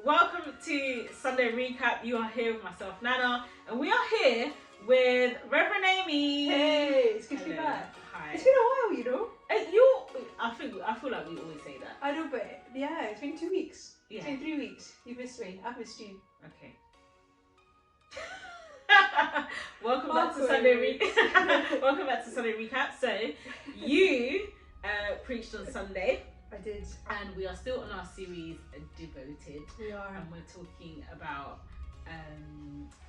welcome to Sunday Recap. You are here with myself, Nana, and we are here with Reverend Amy. Hey, it's good to be back. Hi. It's been a while, you know. I feel like we always say that. I know, but yeah, it's been 2 weeks. Yeah. It's been 3 weeks. You missed me. I've missed you. Okay. Welcome back to Sunday Recap. Welcome back to Sunday Recap. So, you preached on Sunday. I did. And we are still on our series Devoted. We are. And we're talking about,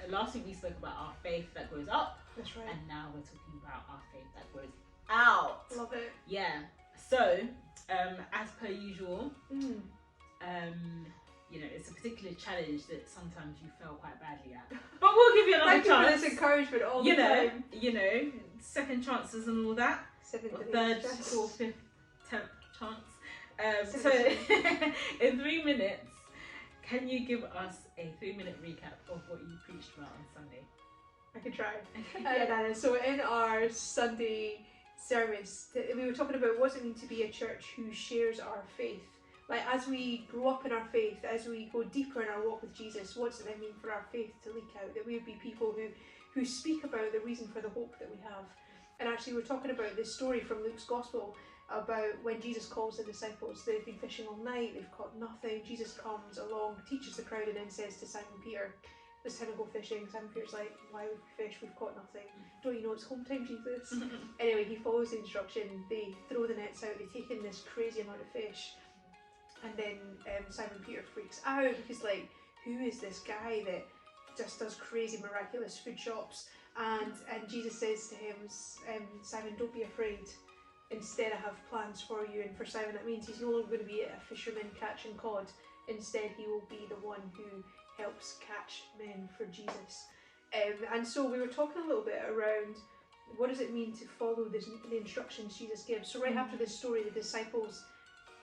last week we spoke about our faith that grows up. That's right. And now we're talking about our faith that grows out. Love it. Yeah. So, as per usual, you know, it's a particular challenge that sometimes you fail quite badly at. But we'll give you another Thank chance. you for this encouragement all the time. You know, second chances and all that. Seventh, Or third, fourth, fifth, 10th chance. So, in 3 minutes, can you give us a 3-minute recap of what you preached about on Sunday? I can try. Nana, so in our Sunday service, we were talking about what does it mean to be a church who shares our faith. Like, as we grow up in our faith, as we go deeper in our walk with Jesus, what does it mean for our faith to leak out? That we would be people who speak about the reason for the hope that we have. And actually, we're talking about this story from Luke's Gospel about when Jesus calls the disciples. They've been fishing all night, they've caught nothing. Jesus comes along, teaches the crowd, and then says to Simon Peter, "It's time to go fishing." Simon Peter's like, "Why would we fish? We've caught nothing." "Don't you know it's home time, Jesus?" Anyway, he follows the instruction. They throw the nets out, they take in this crazy amount of fish. And then Simon Peter freaks out because, like, who is this guy that just does crazy, miraculous food shops? And Jesus says to him, "Simon, don't be afraid. Instead, I have plans for you." And for Simon, that means he's no longer going to be a fisherman catching cod. Instead, he will be the one who helps catch men for Jesus. And so we were talking a little bit around what does it mean to follow the instructions Jesus gives. So right after this story, the disciples,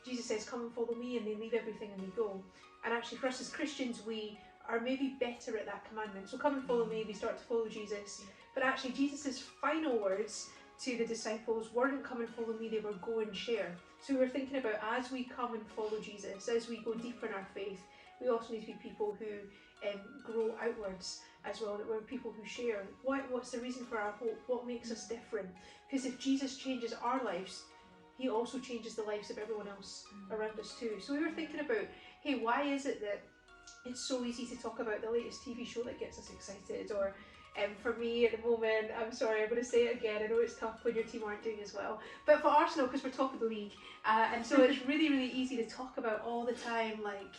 Jesus says, "Come and follow me," and they leave everything and they go. And actually, for us as Christians, we are maybe better at that commandment. So come and follow me, we start to follow Jesus. But actually, Jesus' final words to the disciples weren't "come and follow me," they were "go and share." So we were thinking about, as we come and follow Jesus, as we go deeper in our faith, we also need to be people who grow outwards as well, that we're people who share. What's the reason for our hope? What makes us different? Because if Jesus changes our lives, he also changes the lives of everyone else around us too. So we were thinking about, hey, why is it that it's so easy to talk about the latest TV show that gets us excited? Or for me at the moment, I'm sorry, I'm going to say it again, I know it's tough when your team aren't doing as well, but for Arsenal, because we're top of the league, and so it's really, really easy to talk about all the time, like,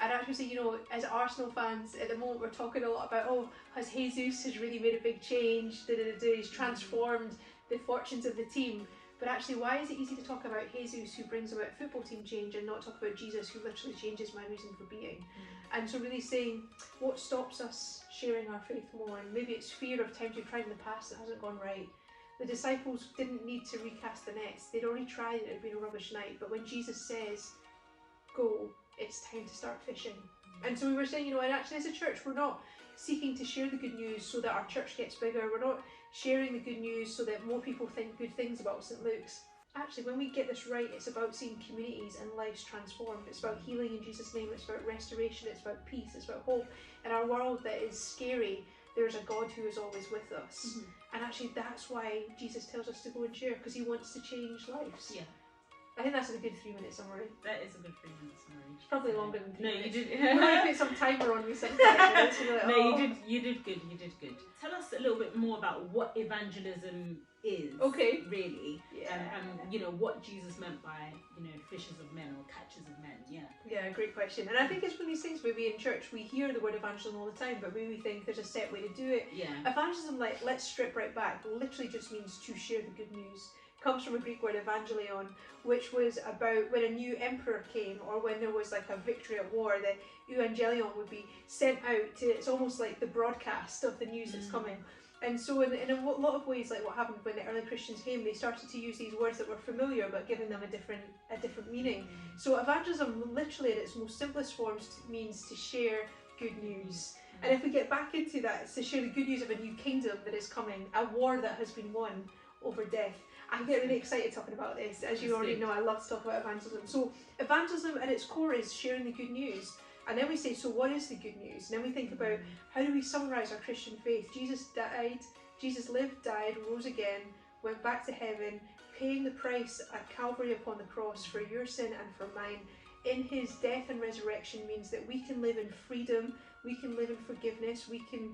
and I actually say, you know, as Arsenal fans, at the moment we're talking a lot about, oh, Jesus has really made a big change, he's transformed the fortunes of the team. But actually, why is it easy to talk about Jesus, who brings about football team change, and not talk about Jesus, who literally changes my reason for being? And so really saying, what stops us sharing our faith more? And maybe it's fear of times we've tried in the past that hasn't gone right. The disciples didn't need to recast the nets. They'd already tried it, it had been a rubbish night. But when Jesus says, "Go," it's time to start fishing. And so we were saying, you know, and actually as a church, we're not seeking to share the good news so that our church gets bigger. We're not sharing the good news so that more people think good things about St. Luke's. Actually, when we get this right, it's about seeing communities and lives transformed. It's about healing in Jesus' name. It's about restoration. It's about peace. It's about hope. In our world that is scary, there's a God who is always with us. And actually, that's why Jesus tells us to go and share, because he wants to change lives. Yeah. I think that's a good 3-minute summary. That is a good 3-minute summary. It's probably longer than 3 minutes. No, you did. I'm going to put some timer on me sometimes. You did good. Tell us a little bit more about what evangelism is. Okay. Really. Yeah. And you know, what Jesus meant by, you know, fishers of men or catchers of men. Yeah. Yeah, great question. And I think it's one of these things, maybe in church we hear the word evangelism all the time, but maybe we think there's a set way to do it. Yeah. Evangelism, like, let's strip right back, literally just means to share the good news. Comes from a Greek word evangelion, which was about when a new emperor came, or when there was like a victory at war, the evangelion would be sent out to, it's almost like the broadcast of the news that's coming. And so in a lot of ways, like what happened when the early Christians came, they started to use these words that were familiar but giving them a different meaning. So evangelism, literally at its most simplest forms, means to share good news. And if we get back into that, it's to share the good news of a new kingdom that is coming, a war that has been won over death. I get really excited talking about this. As you already know, I love to talk about evangelism. So evangelism at its core is sharing the good news. And then we say, so what is the good news? And then we think about, how do we summarise our Christian faith? Jesus died, Jesus lived, died, rose again, went back to heaven, paying the price at Calvary upon the cross for your sin and for mine. In his death and resurrection means that we can live in freedom, we can live in forgiveness, we can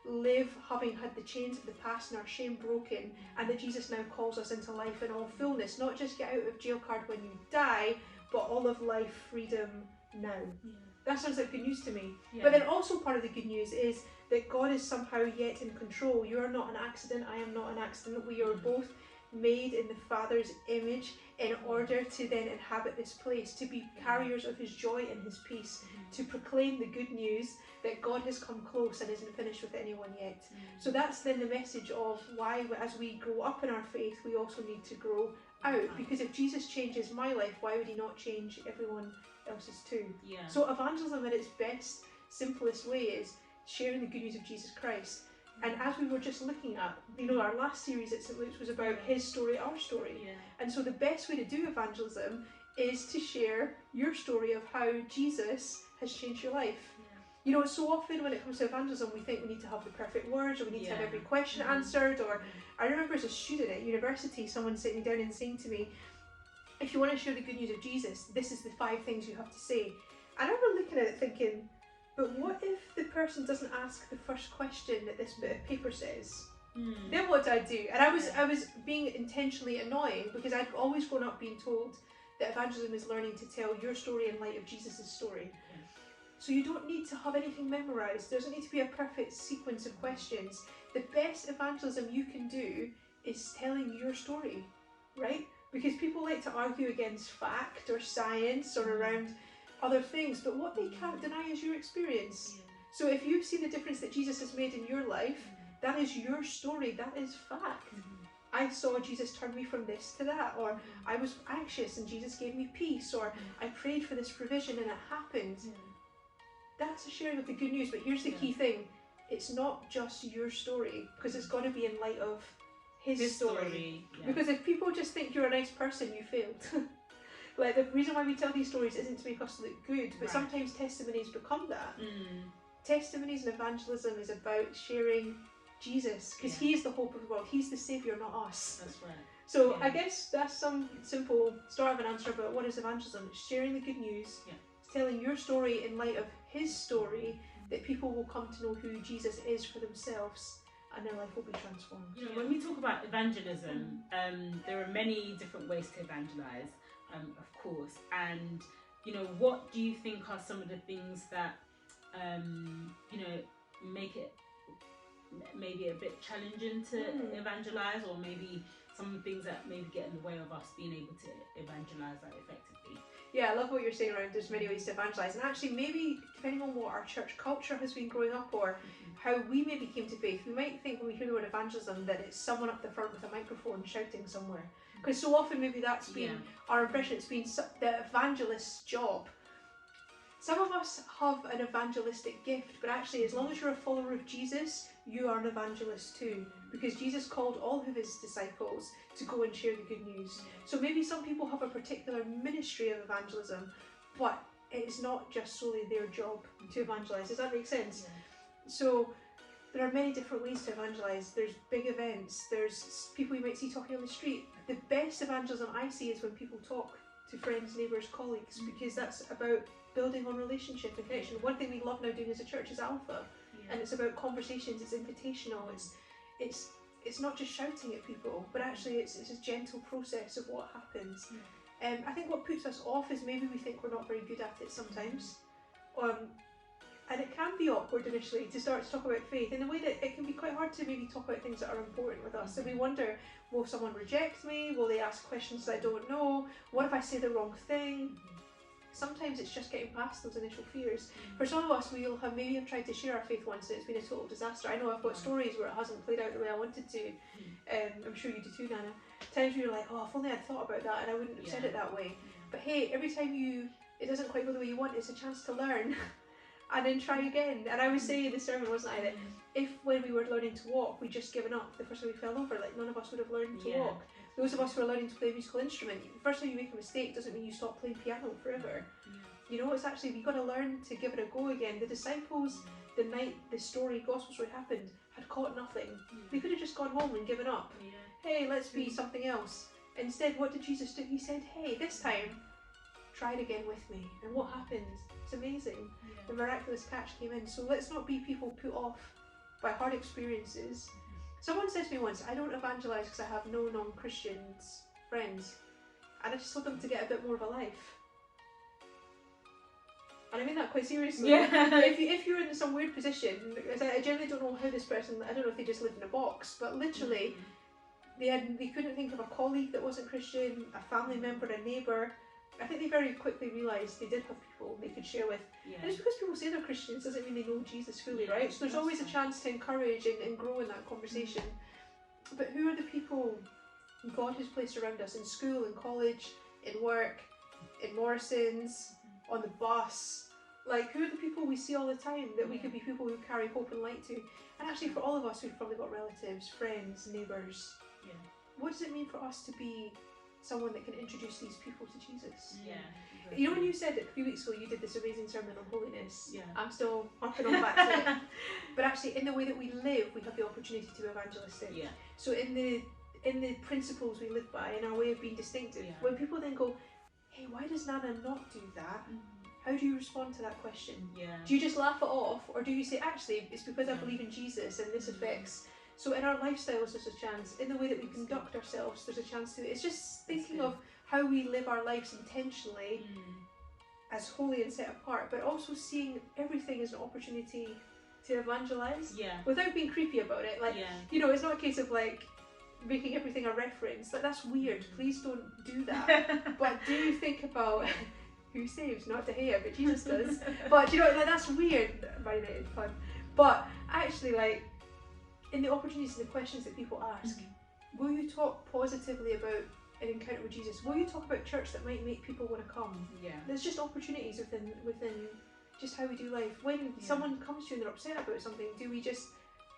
live having had the chains of the past and our shame broken, and that Jesus now calls us into life in all fullness. Not just get out of jail card when you die, but all of life, freedom now. Yeah. That sounds like good news to me. Yeah. But then also part of the good news is that God is somehow yet in control. You are not an accident, I am not an accident. We are both made in the Father's image in order to then inhabit this place, to be carriers of his joy and his peace, to proclaim the good news that God has come close and isn't finished with anyone yet. So that's then the message of why, as we grow up in our faith, we also need to grow out. Because if Jesus changes my life, why would he not change everyone else's too? Yeah. So evangelism at its best, simplest way is sharing the good news of Jesus Christ. And as we were just looking at, our last series at St. Luke's was about his story, our story. Yeah. And so the best way to do evangelism is to share your story of how Jesus has changed your life. Yeah. So often when it comes to evangelism, we think we need to have the perfect words, or we need to have every question answered. Or I remember as a student at university, someone sitting me down and saying to me, if you want to share the good news of Jesus, this is the 5 things you have to say. And I remember looking at it thinking, but what if the person doesn't ask the first question that this bit of paper says? Then what do I do? And I was being intentionally annoying, because I'd always grown up being told that evangelism is learning to tell your story in light of Jesus' story. So you don't need to have anything memorised. There doesn't need to be a perfect sequence of questions. The best evangelism you can do is telling your story, right? Because people like to argue against fact or science or around other things, but what they can't deny is your experience. So if you've seen the difference that Jesus has made in your life, that is your story, that is fact. I saw Jesus turn me from this to that, or I was anxious and Jesus gave me peace, or I prayed for this provision and it happened. That's a sharing of the good news. But here's the key thing, it's not just your story, because it's got to be in light of his story. Because if people just think you're a nice person, you failed. Like, the reason why we tell these stories isn't to make us look good, but sometimes testimonies become that. Testimonies and evangelism is about sharing Jesus, because he is the hope of the world. He's the saviour, not us. That's right. So I guess that's some simple start of an answer about what is evangelism. It's sharing the good news. It's telling your story in light of his story, that people will come to know who Jesus is for themselves, and their life will be transformed. When we talk about evangelism, there are many different ways to evangelize. Of course, and what do you think are some of the things that make it maybe a bit challenging to evangelize, or maybe some things that maybe get in the way of us being able to evangelize that effectively? Yeah, I love what you're saying around there's many ways to evangelize, and actually maybe depending on what our church culture has been growing up, or how we maybe came to faith, we might think when we hear the word evangelism that it's someone up the front with a microphone shouting somewhere. Because so often maybe that's been our impression, it's been the evangelist's job. Some of us have an evangelistic gift, but actually as long as you're a follower of Jesus, you are an evangelist too. Because Jesus called all of his disciples to go and share the good news. So maybe some people have a particular ministry of evangelism, but it's not just solely their job to evangelize. Does that make sense? So there are many different ways to evangelize. There's big events, there's people you might see talking on the street. The best evangelism I see is when people talk to friends, neighbours, colleagues, because that's about building on relationship and connection. One thing we love now doing as a church is Alpha, and it's about conversations, it's invitational, it's not just shouting at people, but actually it's a gentle process of what happens. I think what puts us off is maybe we think we're not very good at it sometimes. And it can be awkward initially to start to talk about faith, in a way that it can be quite hard to maybe talk about things that are important with us. So we wonder, will someone reject me? Will they ask questions I don't know? What if I say the wrong thing? Sometimes it's just getting past those initial fears. For some of us, we'll have maybe have tried to share our faith once and it's been a total disaster. I know I've got stories where it hasn't played out the way I wanted to. I'm sure you do too, Nana. Times where you're like, oh, if only I'd thought about that and I wouldn't have said it that way. But hey, every time it doesn't quite go the way you want, it's a chance to learn. And then try again. And I was saying in the sermon, wasn't I, that if when we were learning to walk, we'd just given up the first time we fell over, like none of us would have learned to walk. Those of us who are learning to play a musical instrument, the first time you make a mistake doesn't mean you stop playing piano forever. it's actually, we've got to learn to give it a go again. The disciples, the night the gospel story happened, had caught nothing. They could have just gone home and given up. Hey, let's be something else. Instead, what did Jesus do? He said, hey, this time, try it again with me. And what happened? It's amazing. The miraculous catch came in. So let's not be people put off by hard experiences. Someone said to me once, I don't evangelise because I have no non-Christians friends. And I just told them to get a bit more of a life. And I mean that quite seriously. If you're in some weird position, I generally don't know how this person, I don't know if they just lived in a box, but literally they couldn't think of a colleague that wasn't Christian, a family member, a neighbour. I think they very quickly realised they did have people they could share with. And just because people say they're Christians doesn't mean they know Jesus fully, right? So there's always a chance to encourage and grow in that conversation. But who are the people God has placed around us in school, in college, in work, in Morrison's, on the bus? Like, who are the people we see all the time that we could be people who carry hope and light to? And actually, for all of us, we've probably got relatives, friends, neighbours. What does it mean for us to be someone that can introduce these people to Jesus? You know, when you said it a few weeks ago, you did this amazing sermon on holiness. I'm still harping on back to it. But actually, in the way that we live, we have the opportunity to be evangelistic. So in the principles we live by, in our way of being distinctive, when people then go, hey, why does Nana not do that? How do you respond to that question? Do you just laugh it off, or do you say, actually, it's because I believe in Jesus and this affects? So in our lifestyles, there's a chance. In the way that we conduct ourselves, there's a chance to. It's just thinking of how we live our lives intentionally as holy and set apart, but also seeing everything as an opportunity to evangelise without being creepy about it. Like, it's not a case of like making everything a reference. Like, that's weird. Please don't do that. But do think about who saves, not De Gea, but Jesus does. But like, that's weird. Man United fun. But actually, like, in the opportunities and the questions that people ask, will you talk positively about an encounter with Jesus? Will you talk about church that might make people want to come? There's just opportunities within just how we do life. When someone comes to you and they're upset about something, do we just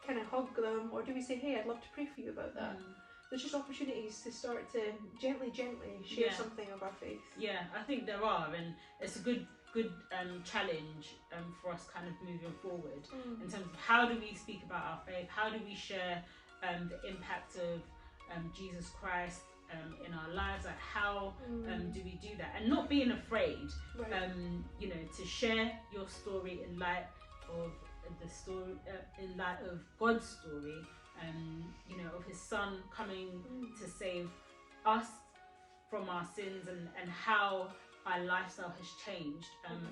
kind of hug them, or do we say, hey, I'd love to pray for you about that? There's just opportunities to start to gently share something of our faith. I think there are, and it's a good challenge for us kind of moving forward in terms of how do we speak about our faith, how do we share the impact of Jesus Christ in our lives, like how do we do that, and not being afraid to share your story in light of the story, in light of God's story, of his son coming to save us from our sins, and how our lifestyle has changed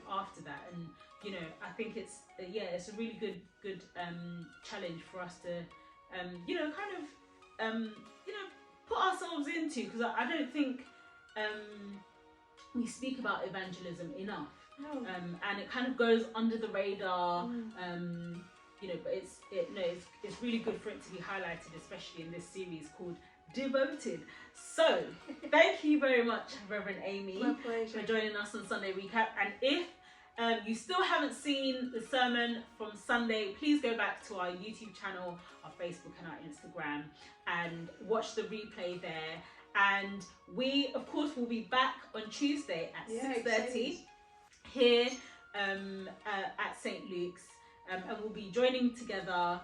after that. And I think it's it's a really good challenge for us to put ourselves into, because I don't think we speak about evangelism enough. And it kind of goes under the radar. But it's really good for it to be highlighted, especially in this series called Devoted. So thank you very much, Reverend Amy, for joining us on Sunday Recap. And if you still haven't seen the sermon from Sunday, please go back to our YouTube channel, our Facebook and our Instagram, and watch the replay there. And we, of course, will be back on Tuesday at 6:30 here at St. Luke's, and we'll be joining together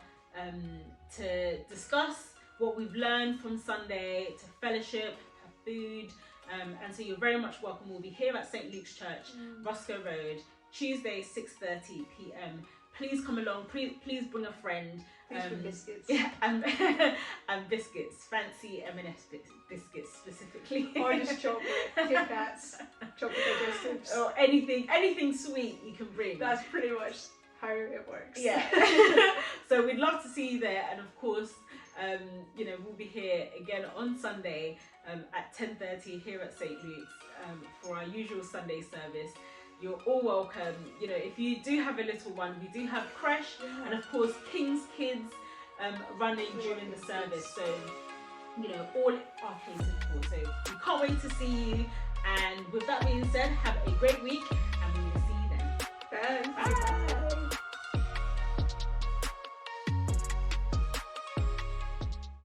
to discuss what we've learned from Sunday, to fellowship, have food, and so you're very much welcome. We'll be here at St. Luke's Church, Roscoe Road, Tuesday 6:30 p.m. Please come along. Please bring a friend. Please bring biscuits. And biscuits, fancy M&S biscuits specifically, or just chocolate, Kit Kats, chocolate digestives, or anything sweet you can bring. That's pretty much how it works. So we'd love to see you there, and of course, we'll be here again on Sunday at 10:30 here at St. Luke's for our usual Sunday service. You're all welcome. If you do have a little one, we do have creche and of course King's Kids running during the service. So, all are catered for. So we can't wait to see you. And with that being said, have a great week, and we will see you then. Bye.